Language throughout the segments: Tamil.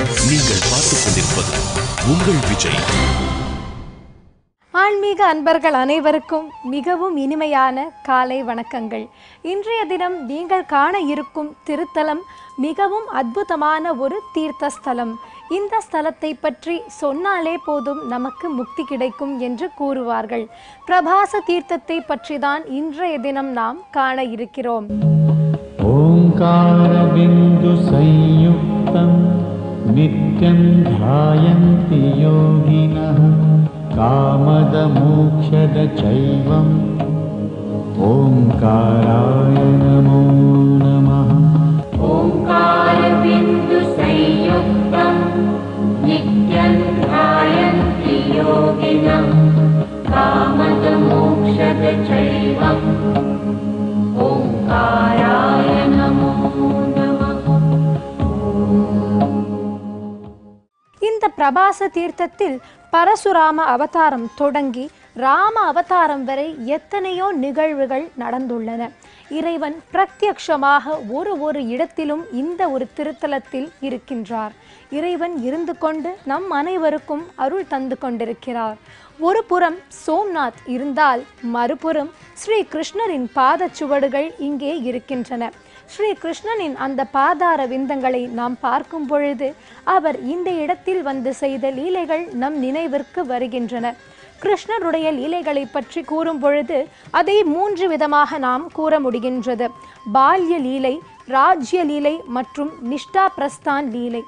நீங்கள் பார்த்துக் கொண்டிருப்பது உங்கள் விஜய். ஆன்மீக அன்பர்கள் அனைவருக்கும் மிகவும் இனிமையான காலை வணக்கங்கள். இன்றைய தினம் நீங்கள் காண இருக்கும் திருத்தலம் மிகவும் அற்புதமான ஒரு தீர்த்த ஸ்தலம். இந்த ஸ்தலத்தை பற்றி சொன்னாலே போதும் நமக்கு முக்தி கிடைக்கும் என்று கூறுவார்கள். பிரபாச தீர்த்தத்தை பற்றி தான் இன்றைய தினம் நாம் காண இருக்கிறோம். ஓங்கார பிந்து சயுக்தம் நித்யம் த்யாயந்தி யோகினः காமத மோக்ஷத சைவம் ஓங்காராய நமோ நமः. ஓங்கார பிந்து சயுக்தம் நித்யம் த்யாயந்தி யோகினः காமத மோக்ஷத சைவம் ஓங்காராய நமோ நமः. இந்த பிரபாச தீர்த்தத்தில் பரசுராம அவதாரம் தொடங்கி ராம அவதாரம் வரை எத்தனையோ நிகழ்வுகள் நடந்துள்ளன. இறைவன் பிரத்யக்ஷமாக ஒரு இடத்திலும் இந்த ஒரு திருத்தலத்தில் இருக்கின்றார். இறைவன் இருந்து கொண்டு நம் அனைவருக்கும் அருள் தந்து கொண்டிருக்கிறார். ஒரு புறம் சோம்நாத் இருந்தால் மறுபுறம் ஸ்ரீ கிருஷ்ணரின் பாதச்சுவடுகள் இங்கே இருக்கின்றன. ஸ்ரீ கிருஷ்ணனின் அந்த பாதார விந்தங்களை நாம் பார்க்கும் பொழுது அவர் இந்த இடத்தில் வந்து செய்த லீலைகள் நம் நினைவிற்கு வருகின்றன. கிருஷ்ணருடைய லீலைகளை பற்றி கூறும் பொழுது அதை 3 விதமாக நாம் கூற முடிகின்றது. பால்ய லீலை, ராஜ்ய லீலை மற்றும் நிஷ்டா பிரஸ்தான் லீலை.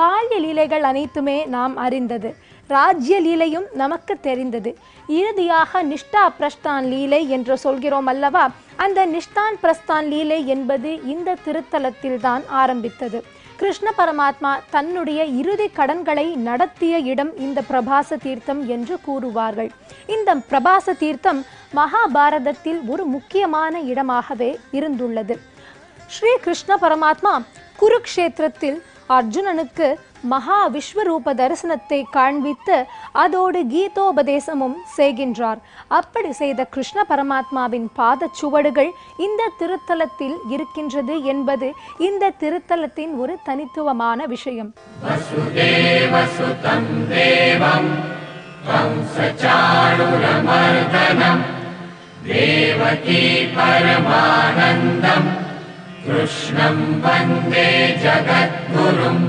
பால்ய லீலைகள் அனைத்துமே நாம் அறிந்தது. ராஜ்ய லீலையும் நமக்கு தெரிந்தது. இறுதியாக நிஷ்டா பிரஸ்தான் லீலை என்று சொல்கிறோம் அல்லவா? அந்த நிஷ்டான் பிரஸ்தான் லீலை என்பது இந்த திருத்தலத்தில் தான் ஆரம்பித்தது. கிருஷ்ண பரமாத்மா தன்னுடைய இறுதி கடன்களை நடத்திய இடம் இந்த பிரபாச தீர்த்தம் என்று கூறுவார்கள். இந்த பிரபாச தீர்த்தம் மகாபாரதத்தில் ஒரு முக்கியமான இடமாகவே இருந்துள்ளது. ஸ்ரீ கிருஷ்ண பரமாத்மா குருக்ஷேத்திரத்தில் அர்ஜுனனுக்கு மகா விஸ்வரூப தரிசனத்தை காண்பித்து அதோடு கீதோபதேசமும் செய்கின்றார். அப்படி செய்த கிருஷ்ண பரமாத்மாவின் பாதச்சுவடுகள் இந்த திருத்தலத்தில் இருக்கின்றது என்பது இந்த திருத்தலத்தின் ஒரு தனித்துவமான விஷயம். கிருஷ்ணம் வந்தே ஜகத்குரும்.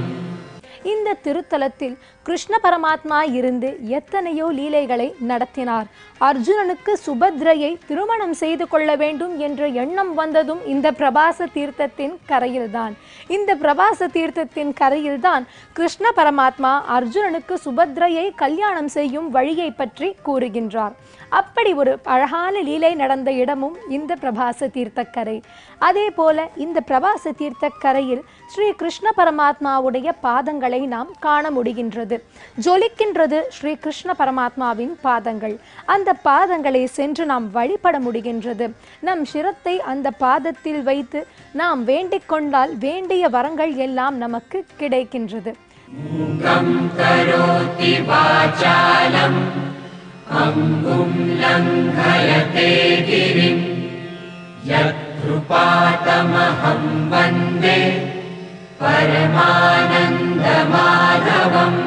இந்த திருத்தலத்தில் கிருஷ்ண பரமாத்மா இருந்து எத்தனையோ லீலைகளை நடத்தினார். அர்ஜுனனுக்கு சுபத்ரையை திருமணம் செய்து கொள்ள வேண்டும் என்ற எண்ணம் வந்ததும் இந்த பிரபாச தீர்த்தத்தின் கரையில்தான். இந்த பிரபாச தீர்த்தத்தின் கரையில்தான் கிருஷ்ண பரமாத்மா அர்ஜுனனுக்கு சுபத்ரையை கல்யாணம் செய்யும் வழியை பற்றி கூறுகின்றார். அப்படி ஒரு அழகான லீலை நடந்த இடமும் இந்த பிரபாச தீர்த்தக்கரை. அதே போல இந்த பிரபாச தீர்த்தக்கரையில் ஸ்ரீ கிருஷ்ண பரமாத்மாவுடைய பாதங்களை நாம் காண முடிகின்றது. ஜொலிக்கின்றது ஸ்ரீ கிருஷ்ண பரமாத்மாவின் பாதங்கள். அந்த பாதங்களை சென்று நாம் வழிபட முடிகின்றது. நம் சிரத்தை அந்த பாதத்தில் வைத்து நாம் வேண்டிக் கொண்டால் வேண்டிய வரங்கள் எல்லாம் நமக்கு கிடைக்கின்றது. அங்கும் லங்கயதே கிரிம் யத்ருபாதமஹம் வந்தே பரமானந்த மாதவம்.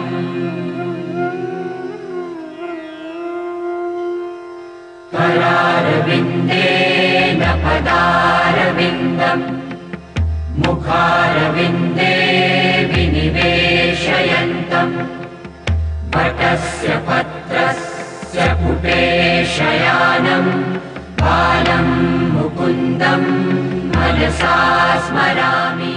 கராரவிந்தேன பதாரவிந்தம் முகாரவிந்தே விநிவேஷயந்தம் வடஸ்ய பத்ரஸ்ய புடேஷயானம் பாலம் முகுந்தம் மனசா ஸ்மராமி.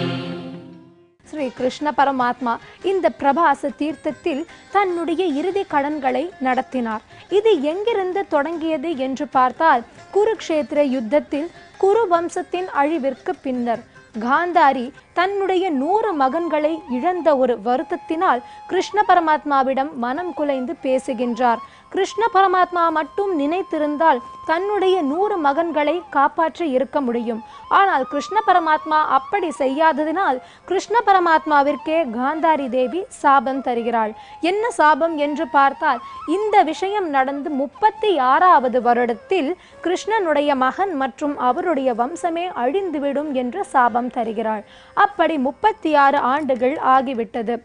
ஸ்ரீ கிருஷ்ண பரமாத்மா இந்த பிரபாச தீர்த்தத்தில் தன்னுடைய இறுதி கடன்களை நடத்தினார். இது எங்கிருந்து தொடங்கியது என்று பார்த்தால் குருக்ஷேத்திர யுத்தத்தில் குரு வம்சத்தின் அழிவிற்கு பின்னர் காந்தாரி தன்னுடைய 100 மகன்களை இழந்த ஒரு வருத்தத்தினால் கிருஷ்ண பரமாத்மாவிடம் மனம் குலைந்து பேசுகின்றார். கிருஷ்ண பரமாத்மா மட்டும் நினைத்திருந்தால் தன்னுடைய 100 மகன்களை காப்பாற்றி இருக்க முடியும். ஆனால் கிருஷ்ண பரமாத்மா அப்படி செய்யாததினால் கிருஷ்ண பரமாத்மாவிற்கே காந்தாரி தேவி சாபம் தருகிறாள். என்ன சாபம் என்று பார்த்தால், இந்த விஷயம் நடந்து 36வது வருடத்தில் கிருஷ்ணனுடைய மகன் மற்றும் அவருடைய வம்சமே அழிந்துவிடும் என்று சாபம் தருகிறாள். அப்படி 36 ஆண்டுகள் ஆகிவிட்டது.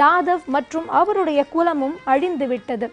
யாதவ் மற்றும் அவருடைய குலமும் அழிந்துவிட்டது.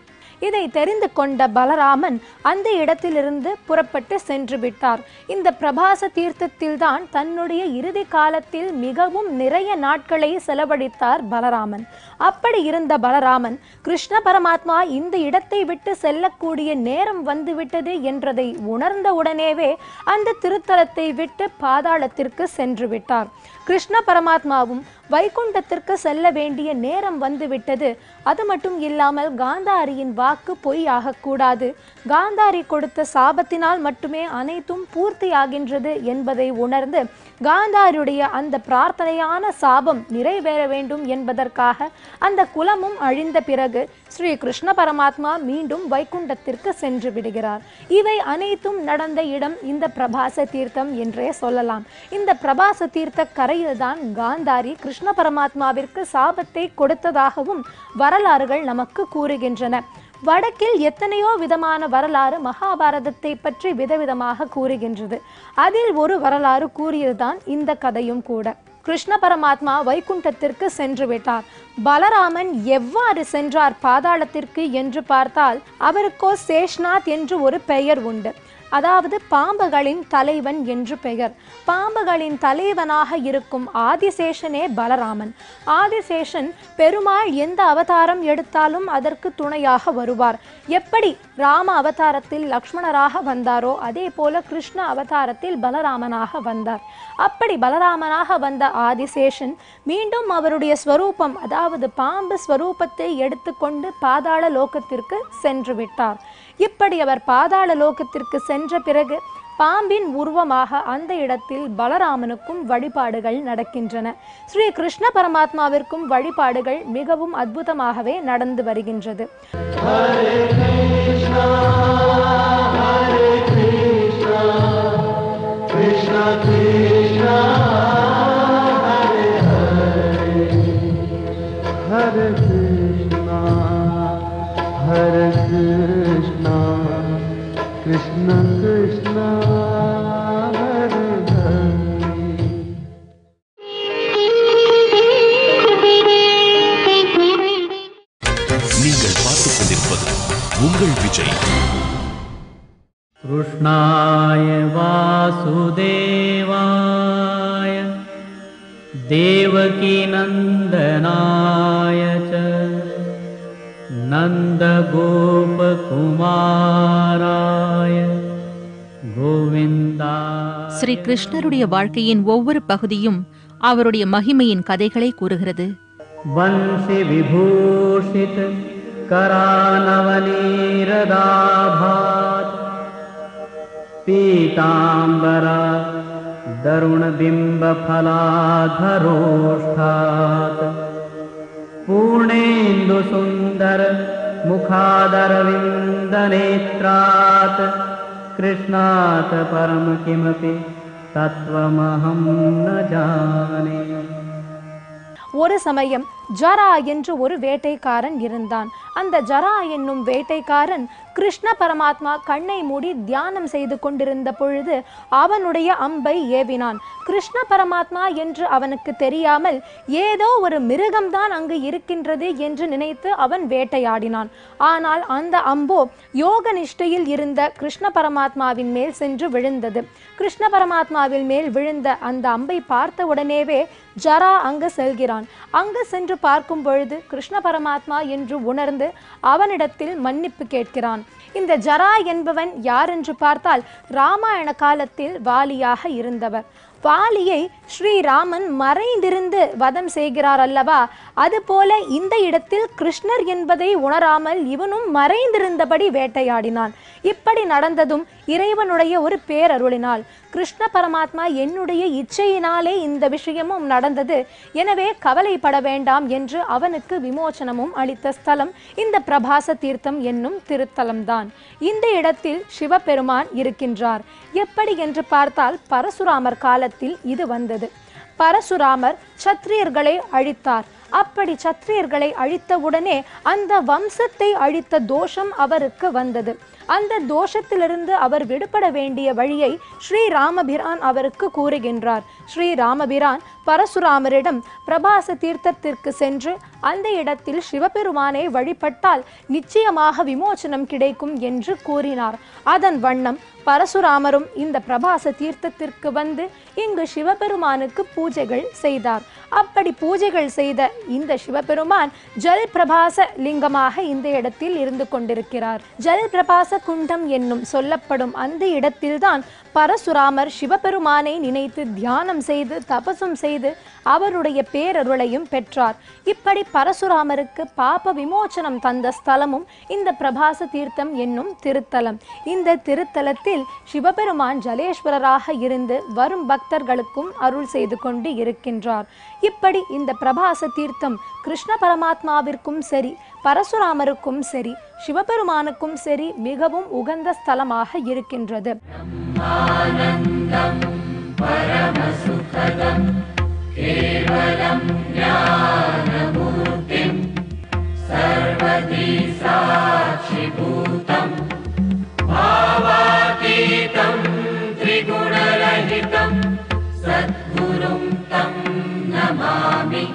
இதை தெரிந்து கொண்ட பலராமன் அந்த இடத்திலிருந்து புறப்பட்டு சென்று விட்டார். இந்த பிரபாச தீர்த்தத்தில்தான் தன்னுடைய இறுதி காலத்தில் மிகவும் நிறைய நாட்களை செலவழித்தார் பலராமன். அப்படி இருந்த பலராமன் கிருஷ்ண பரமாத்மா இந்த இடத்தை விட்டு செல்லக்கூடிய நேரம் வந்துவிட்டது என்றதை உணர்ந்த உடனேவே அந்த திருத்தலத்தை விட்டு பாதாளத்திற்கு சென்று விட்டார். கிருஷ்ண பரமாத்மாவும் வைகுண்டத்திற்கு செல்ல வேண்டிய நேரம் வந்துவிட்டது. அது மட்டும் இல்லாமல் காந்தாரியின் வாக்கு பொய் ஆகக்கூடாது. காந்தாரி கொடுத்த சாபத்தினால் மட்டுமே அனைத்தும் பூர்த்தியாகின்றது என்பதை உணர்ந்து காந்தாரியுடைய அந்த பிரார்த்தனையான சாபம் நிறைவேற வேண்டும் என்பதற்காக அந்த குலமும் அழிந்த பிறகு ஸ்ரீ கிருஷ்ண பரமாத்மா மீண்டும் வைகுண்டத்திற்கு சென்று விடுகிறார். இவை அனைத்தும் நடந்த இடம் இந்த பிரபாச தீர்த்தம் என்றே சொல்லலாம். இந்த பிரபாச தீர்த்த கரையில்தான் காந்தாரி கிருஷ்ண பரமாத்மாவிற்கு சாபத்தை கொடுத்ததாகவும் வரலாறுகள் நமக்கு கூறுகின்றன. வடக்கில் எத்தனையோ விதமான வரலாறு மகாபாரதத்தை பற்றி விதவிதமாக கூறுகின்றது. அதில் ஒரு வரலாறு கூறியதுதான் இந்த கதையும் கூட. கிருஷ்ண பரமாத்மா வைகுண்டத்திற்கு சென்று விட்டார். பலராமன் எவ்வாறு சென்றார் பாதாளத்திற்கு என்று பார்த்தால், அவருக்கோ சேஷ்நாத் என்று ஒரு பெயர் உண்டு. அதாவது பாம்புகளின் தலைவன் என்று பெயர். பாம்புகளின் தலைவனாக இருக்கும் ஆதிசேஷனே பலராமன். ஆதிசேஷன் பெருமாள் எந்த அவதாரம் எடுத்தாலும் அதற்கு துணையாக வருவார். எப்படி ராம அவதாரத்தில் லக்ஷ்மணராக வந்தாரோ அதே போல கிருஷ்ண அவதாரத்தில் பலராமனாக வந்தார். அப்படி பலராமனாக வந்த ஆதிசேஷன் மீண்டும் அவருடைய ஸ்வரூபம், அதாவது பாம்பு ஸ்வரூபத்தை எடுத்துக்கொண்டு பாதாள லோகத்திற்கு சென்று விட்டார். இப்படி அவர் பாதாள லோகத்திற்கு சென்ற பிறகு பாம்பின் உருவமாக அந்த இடத்தில் பலராமனுக்கும் வழிபாடுகள் நடக்கின்றன. ஸ்ரீ கிருஷ்ண பரமாத்மாவிற்கும் வழிபாடுகள் மிகவும் அற்புதமாகவே நடந்து வருகின்றது. ஹரே கிருஷ்ணா ஹரே கிருஷ்ணா கிருஷ்ணா கிருஷ்ணா ஹரே ஹரே ஹரே கிருஷ்ணா ஹரே கிருஷ்ணா கிருஷ்ணா கிருஷ்ணா ஹரே ஹரே. நீங்கள் பார்த்துக் கொண்டிருப்பது உங்கள் விஜய். कृष्णाय वासुदेवाय देवकी नन्दनाय च नन्दगोपकुमाराय गोविन्दाय. ஸ்ரீ கிருஷ்ணருடைய வாழ்க்கையின் ஒவ்வொரு பகுதியும் அவருடைய மகிமையின் கதைகளை கூறுகிறது. वंशि विभूषित करानवनीरदाभात् पीताम्बरा दरुणबिम्बफलाधरोष्ठात् पूर्णेन्दुसुन्दर मुखादरविन्दनेत्रात् कृष्णात् परम किमपि तत्त्वमहं न जाने. ஒரு சமயம் ஜரா என்று ஒரு வேட்டைக்காரன் இருந்தான். அந்த ஜரா என்னும் வேட்டைக்காரன் கிருஷ்ண பரமாத்மா கண்ணை மூடி தியானம் செய்து கொண்டிருந்த பொழுது அவனுடைய அம்பை ஏவினான். கிருஷ்ண பரமாத்மா என்று அவனுக்கு தெரியாமல் ஏதோ ஒரு மிருகம்தான் அங்கு இருக்கின்றது என்று நினைத்து அவன் வேட்டையாடினான். ஆனால் அந்த அம்போ யோக நிஷ்டையில் இருந்த கிருஷ்ண பரமாத்மாவின் மேல் சென்று விழுந்தது. கிருஷ்ண பரமாத்மாவின் மேல் விழுந்த அந்த அம்பை பார்த்த உடனேவே ஜரா அங்கு செல்கிறான். அங்கு சென்று பார்க்கும் பொழுது கிருஷ்ண பரமாத்மா என்று உணர்ந்து அவனிடத்தில் மன்னிப்பு கேட்கிறான். இந்த ஜரா என்பவன் யார் என்று பார்த்தால் ராமாயண காலத்தில் வாலியாக இருந்தவர். வாலியை ஸ்ரீராமன் மறைந்திருந்து வதம் செய்கிறார் அல்லவா, அதுபோல இந்த இடத்தில் கிருஷ்ணர் என்பதை உணராமல் இவனும் மறைந்திருந்தபடி வேட்டையாடினான். இப்படி நடந்ததும் இறைவனுடைய ஒரு பேரருளினால், கிருஷ்ண பரமாத்மா என்னுடைய இச்சையினாலே இந்த விஷயமும் நடந்தது, எனவே கவலைப்பட வேண்டாம் என்று அவனுக்கு விமோசனமும் அளித்த ஸ்தலம் இந்த பிரபாச தீர்த்தம் என்னும் திருத்தலம்தான். இந்த இடத்தில் சிவபெருமான் இருக்கின்றார். எப்படி என்று பார்த்தால் பரசுராமர் காலத்தில் இது வந்தது. பரசுராமர் சத்திரியர்களை அழித்தார். அப்படி சத்திரியர்களை அழித்தவுடனே அந்த வம்சத்தை அழித்த தோஷம் அவருக்கு வந்தது. அந்த தோஷத்திலிருந்து அவர் விடுபட வேண்டிய வழியை ஸ்ரீராமபிரான் அவருக்கு கூறுகின்றார். ஸ்ரீராமபிரான் பரசுராமரிடம் பிரபாச தீர்த்தத்திற்கு சென்று அந்த இடத்தில் சிவபெருமானை வழிபட்டால் நிச்சயமாக விமோசனம் கிடைக்கும் என்று கூறினார். அதன் வண்ணம் பரசுராமரும் இந்த பிரபாச தீர்த்தத்திற்கு வந்து இங்கு சிவபெருமானுக்கு பூஜைகள் செய்தார். அப்படி பூஜைகள் செய்த இந்த சிவபெருமான் ஜல் பிரபாச லிங்கமாக இந்த இடத்தில் இருந்து கொண்டிருக்கிறார். ஜல் பிரபாச குண்டம் என்னும் சொல்லப்படும் அந்த இடத்தில்தான் பரசுராமர் சிவபெருமானை நினைத்து தியானம் செய்து தபசும் செய்து அவருடைய பேரருளையும் பெற்றார். இப்படி பரசுராமருக்கு பாப விமோசனம் தந்த ஸ்தலமும் இந்த பிரபாச தீர்த்தம் என்னும் திருத்தலம். இந்த திருத்தலத்தில் சிவபெருமான் ஜலேஸ்வரராக இருந்து வரும் பக்தர்களுக்கும் அருள் செய்து கொண்டு இருக்கின்றார். இப்படி இந்த பிரபாச தீர்த்தம் கிருஷ்ண பரமாத்மாவிற்கும் சரி, பரசுராமருக்கும் சரி, சிவபெருமானுக்கும் சரி மிகவும் உகந்த ஸ்தலமாக இருக்கின்றது. கேவலம் ஞானமூர்த்திம் சர்வதி சாட்சிபூதம் பாவாதீதம் திரிகுணரஹிதம் சத்குரும் தம் நமாமி.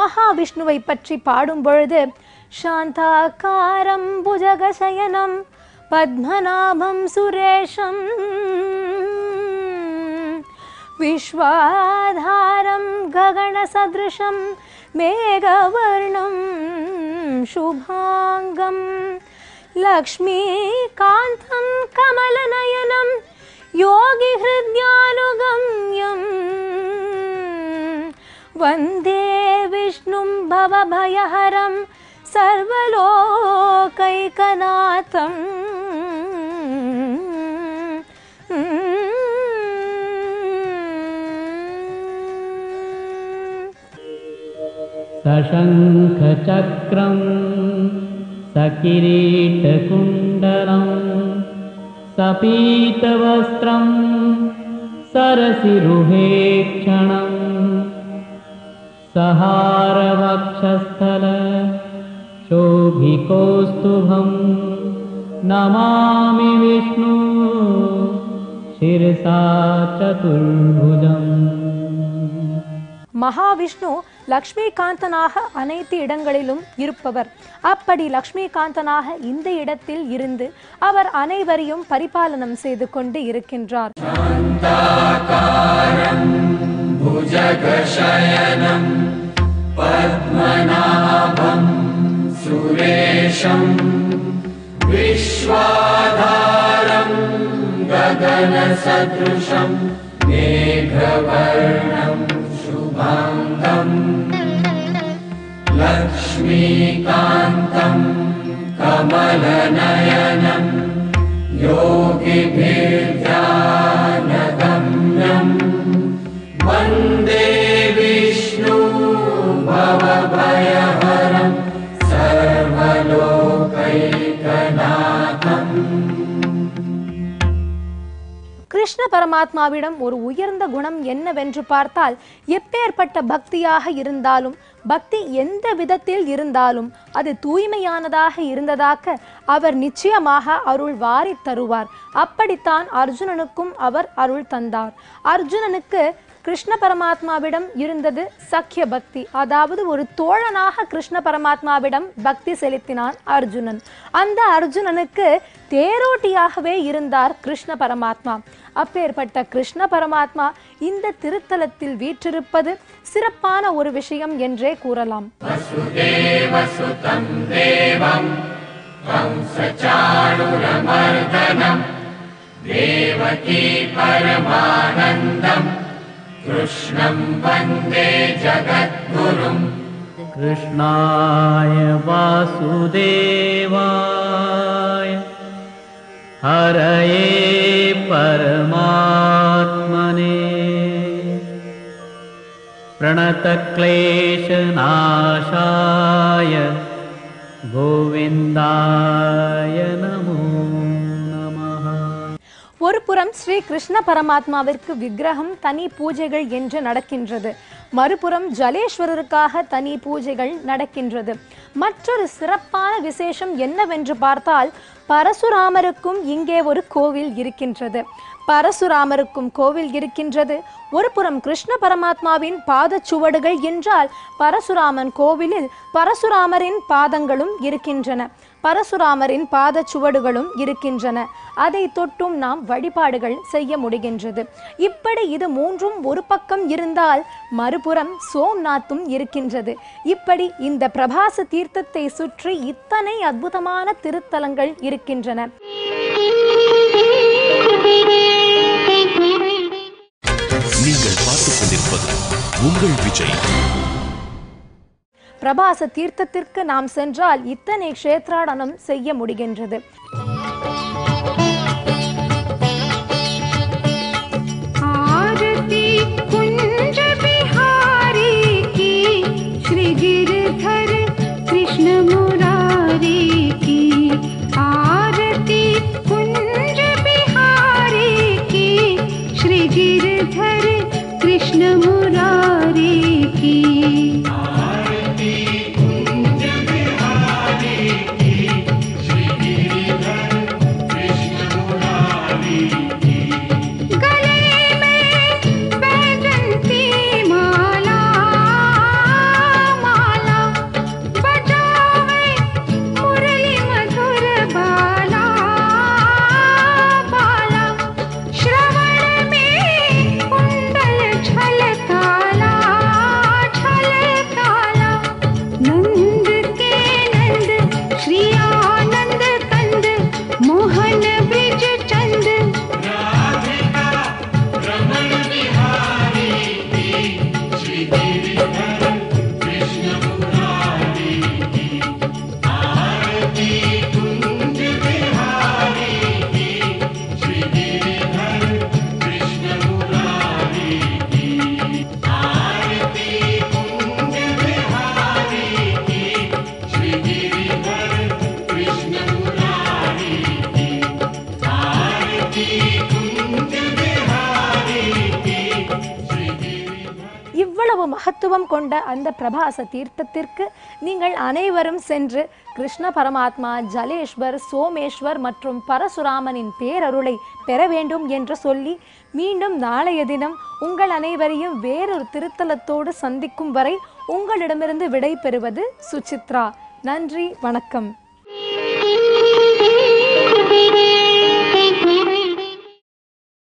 மகாவிஷ்ணுவை பற்றி பாடும் பொழுது சாந்தாகாரம் புஜகசயனம் பத்மநாபம் சுரேஷம் விஸ்வாதாரம் ககணசத்ருஷம் மேகவர்ணம் சுபாங்கம் லக்ஷ்மீகாந்தம் கமலநயனம் யோகி ஹிருத்யானுகம்யம் வந்தே விஷ்ணும் பவபயஹரம் சர்வலோகைகநாதம். சசங்கசக்ரம் சகிரீடகுண்டலம் சபீதவஸ்திரம் சரசிருஹேக்ஷணம் சஹாரவக்ஷஸ்தல शोभिकौस्तुभं नमामि विष्णु शिरसा चतुर्भुजम्. மகாவிஷ்ணு லக்ஷ்மிகாந்தனாக அனைத்து இடங்களிலும் இருப்பவர். அப்படி லக்ஷ்மிகாந்தனாக இந்த இடத்தில் இருந்து அவர் அனைவரையும் பரிபாலனம் செய்து கொண்டு இருக்கின்றார். பத்மநாபம் சுரேஷம் விஸ்வாதாரம் ககனசத்ருஷம் மேகவர்ணம் சுபாங்கம் லக்ஷ்மீகாந்தம் கமலநயனம் யோகிபிர்த்யானகம்யம் வந்தே விஷ்ணு பவபயஹரம் சர்வலோகைகநாதம். கிருஷ்ண பரமாத்மாவிடம் ஒரு உயர்ந்த குணம் என்னவென்று பார்த்தால், எப்பேற்பட்ட பக்தியாக இருந்தாலும், பக்தி எந்த விதத்தில் இருந்தாலும் அது தூய்மையானதாக இருந்ததாக அவர் நிச்சயமாக அருள் வாரி தருவார். அப்படித்தான் அர்ஜுனனுக்கும் அவர் அருள் தந்தார். அர்ஜுனனுக்கு கிருஷ்ண பரமாத்மாவிடம் இருந்தது சக்கிய பக்தி, அதாவது ஒரு தோழனாக கிருஷ்ண பரமாத்மாவிடம் பக்தி செலுத்தினான் அர்ஜுனன். அந்த அர்ஜுனனுக்கு தேரோட்டியாகவே இருந்தார் கிருஷ்ண பரமாத்மா. அப்பேற்பட்ட கிருஷ்ண பரமாத்மா இந்த திருத்தலத்தில் வீற்றிருப்பது சிறப்பான ஒரு விஷயம் என்றே கூறலாம். देवकी परमानन्दम् कृष्णं वन्दे जगद्गुरुम् कृष्णाय वासुदेवाय हरये परमात्मने प्रणतक्लेशनाशाय गोविन्दाय नमो नमः. ஒரு புறம் ஸ்ரீ கிருஷ்ண பரமாத்மாவிற்கு விக்கிரகம் தனி பூஜைகள் என்று நடக்கின்றது, மறுபுறம் ஜலேஸ்வரருக்காக தனி பூஜைகள் நடக்கின்றது. மற்றொரு சிறப்பான விசேஷம் என்னவென்று பார்த்தால், பரசுராமருக்கும் இங்கே ஒரு கோவில் இருக்கின்றது. பரசுராமருக்கும் கோவில் இருக்கின்றது. ஒரு புறம் கிருஷ்ண பரமாத்மாவின் பாதச்சுவடுகள் என்றால், பரசுராமன் கோவிலில் பரசுராமரின் பாதங்களும் இருக்கின்றன, பரசுராமரின் பாதச்சுவடுகளும் இருக்கின்றன. அதை தொட்டும் நாம் வழிபாடுகள் செய்ய முடிகின்றது. இப்படி இது மூன்றும் ஒரு பக்கம் இருந்தால், மறுபுறம் சோம்நாத்தும் இருக்கின்றது. இப்படி இந்த பிரபாச தீர்த்தத்தை சுற்றி இத்தனை அற்புதமான திருத்தலங்கள் இருக்கின்றன. நீங்கள் பார்த்துக் கொண்டிருப்பது உங்கள் விஜய். பிரபாச தீர்த்தத்திற்கு நாம் சென்றால் இத்தனை க்ஷேத்ராடனம் செய்ய முடிகின்றது. இவ்வளவு மகத்துவம் கொண்ட அந்த பிரபாச தீர்த்தத்திற்கு நீங்கள் அனைவரும் சென்று கிருஷ்ண பரமாத்மா, ஜலேஸ்வர், சோமேஸ்வர் மற்றும் பரசுராமனின் பேரருளை பெற வேண்டும் என்று சொல்லி மீண்டும் நாளைய தினம் உங்கள் அனைவரையும் வேறொரு திருத்தலத்தோடு சந்திக்கும் வரை உங்களிடமிருந்து விடை பெறுவது சுசித்ரா. நன்றி, வணக்கம்.